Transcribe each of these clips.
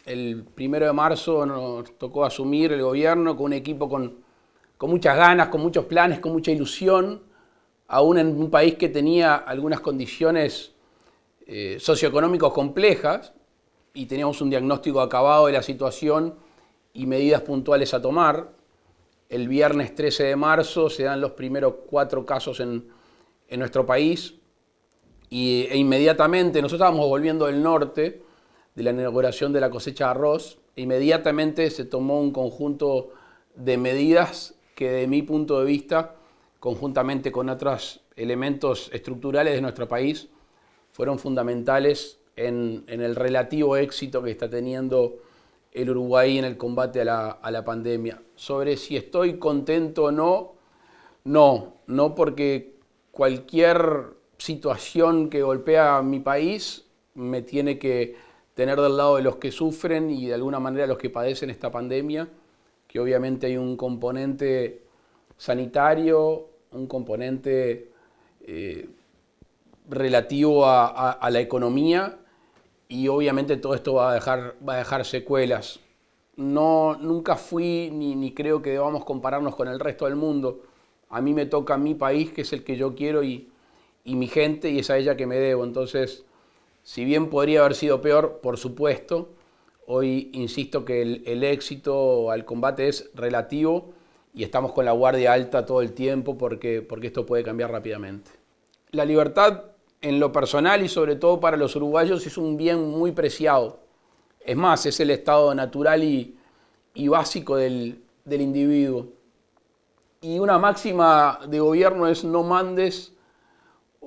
El 1 de marzo nos tocó asumir el gobierno con un equipo con muchas ganas, con muchos planes, con mucha ilusión, aún en un país que tenía algunas condiciones socioeconómicas complejas y teníamos un diagnóstico acabado de la situación y medidas puntuales a tomar. El viernes 13 de marzo se dan los primeros 4 casos en nuestro país e inmediatamente nosotros estábamos volviendo del norte de la inauguración de la cosecha de arroz, e inmediatamente se tomó un conjunto de medidas que de mi punto de vista, conjuntamente con otros elementos estructurales de nuestro país, fueron fundamentales en el relativo éxito que está teniendo el Uruguay en el combate a la pandemia. Sobre si estoy contento o no, no porque cualquier situación que golpea a mi país me tiene que tener del lado de los que sufren y de alguna manera los que padecen esta pandemia, que obviamente hay un componente sanitario, un componente relativo a la economía y obviamente todo esto va a dejar secuelas. Nunca fui ni creo que debamos compararnos con el resto del mundo. A mí me toca mi país, que es el que yo quiero, y mi gente, y es a ella que me debo. Entonces, si bien podría haber sido peor, por supuesto, hoy insisto que el éxito al combate es relativo y estamos con la guardia alta todo el tiempo porque esto puede cambiar rápidamente. La libertad en lo personal y sobre todo para los uruguayos es un bien muy preciado. Es más, es el estado natural y básico del individuo. Y una máxima de gobierno es no mandes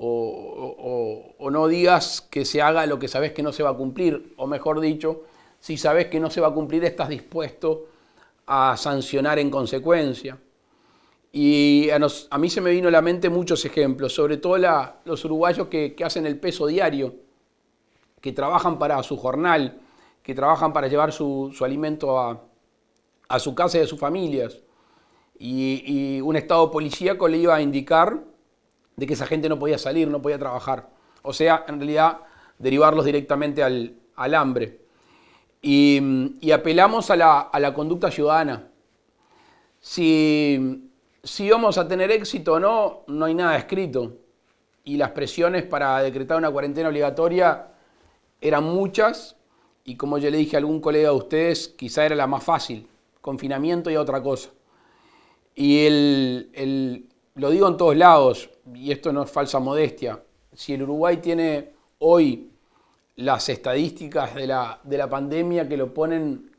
o no digas que se haga lo que sabes que no se va a cumplir, o mejor dicho, si sabes que no se va a cumplir, estás dispuesto a sancionar en consecuencia. Y a mí se me vino a la mente muchos ejemplos, sobre todo los uruguayos que hacen el peso diario, que trabajan para su jornal, que trabajan para llevar su alimento a su casa y a sus familias. Y un estado policíaco le iba a indicar de que esa gente no podía salir, no podía trabajar. O sea, en realidad, derivarlos directamente al hambre. Y apelamos a la conducta ciudadana. Si vamos a tener éxito o no, no hay nada escrito. Y las presiones para decretar una cuarentena obligatoria eran muchas. Y como yo le dije a algún colega de ustedes, quizá era la más fácil. Confinamiento y otra cosa. Y lo digo en todos lados, y esto no es falsa modestia, si el Uruguay tiene hoy las estadísticas de la pandemia que lo ponen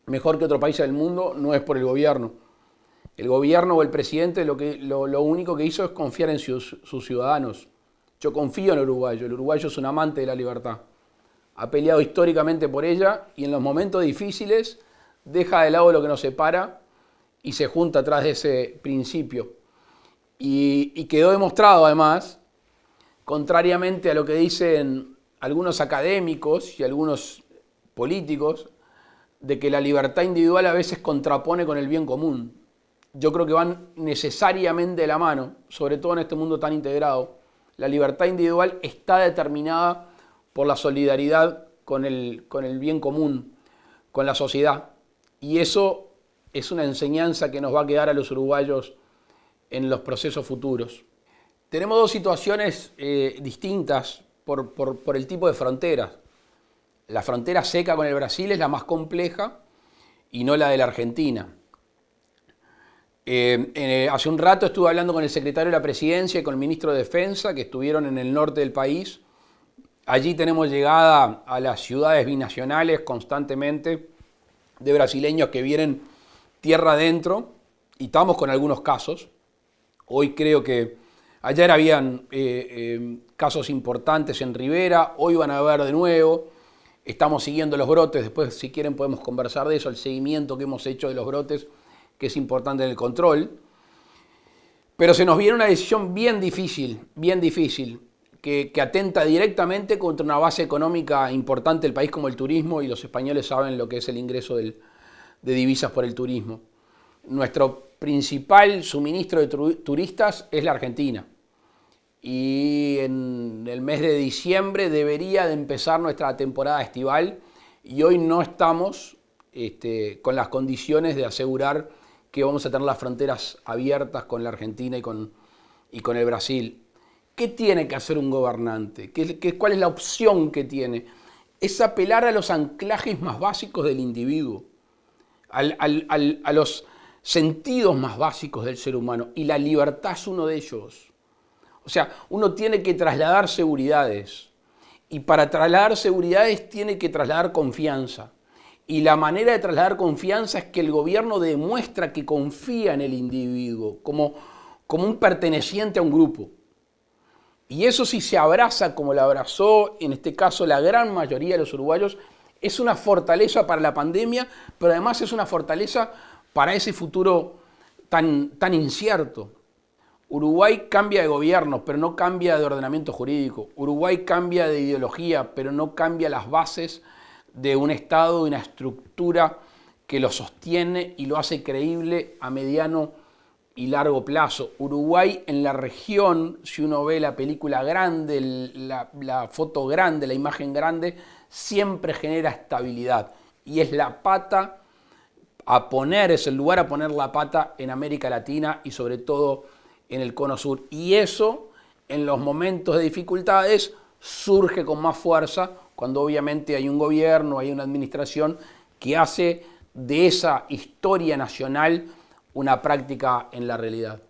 mejor que otros países del mundo, no es por el gobierno. El gobierno o el presidente lo único que hizo es confiar en sus ciudadanos. Yo confío en el uruguayo es un amante de la libertad. Ha peleado históricamente por ella y en los momentos difíciles deja de lado lo que nos separa y se junta atrás de ese principio. Y quedó demostrado además, contrariamente a lo que dicen algunos académicos y algunos políticos, de que la libertad individual a veces contrapone con el bien común. Yo creo que van necesariamente de la mano, sobre todo en este mundo tan integrado. La libertad individual está determinada por la solidaridad con el bien común, con la sociedad. Y eso es una enseñanza que nos va a quedar a los uruguayos en los procesos futuros. Tenemos dos situaciones distintas por el tipo de fronteras. La frontera seca con el Brasil es la más compleja y no la de la Argentina. Hace un rato estuve hablando con el secretario de la Presidencia y con el ministro de Defensa, que estuvieron en el norte del país. Allí tenemos llegada a las ciudades binacionales constantemente de brasileños que vienen tierra adentro, y estamos con algunos casos. Hoy creo que ayer habían casos importantes en Rivera, hoy van a haber de nuevo. Estamos siguiendo los brotes, después si quieren podemos conversar de eso, el seguimiento que hemos hecho de los brotes, que es importante en el control. Pero se nos viene una decisión bien difícil, que atenta directamente contra una base económica importante del país como el turismo, y los españoles saben lo que es el ingreso de divisas por el turismo. Nuestro principal suministro de turistas es la Argentina. Y en el mes de diciembre debería de empezar nuestra temporada estival y hoy no estamos con las condiciones de asegurar que vamos a tener las fronteras abiertas con la Argentina y con el Brasil. ¿Qué tiene que hacer un gobernante? ¿Cuál es la opción que tiene? Es apelar a los anclajes más básicos del individuo, a los sentidos más básicos del ser humano, y la libertad es uno de ellos. O sea, uno tiene que trasladar seguridades, y para trasladar seguridades tiene que trasladar confianza. Y la manera de trasladar confianza es que el gobierno demuestra que confía en el individuo como un perteneciente a un grupo. Y eso, si se abraza como lo abrazó en este caso la gran mayoría de los uruguayos, es una fortaleza para la pandemia, pero además es una fortaleza para ese futuro tan incierto. Uruguay cambia de gobierno, pero no cambia de ordenamiento jurídico. Uruguay cambia de ideología, pero no cambia las bases de un Estado, de una estructura que lo sostiene y lo hace creíble a mediano y largo plazo. Uruguay en la región, si uno ve la película grande, la foto grande, la imagen grande, siempre genera estabilidad. Y es la pata a poner, es el lugar a poner la pata en América Latina y sobre todo en el Cono Sur. Y eso, en los momentos de dificultades, surge con más fuerza cuando obviamente hay un gobierno, hay una administración que hace de esa historia nacional una práctica en la realidad.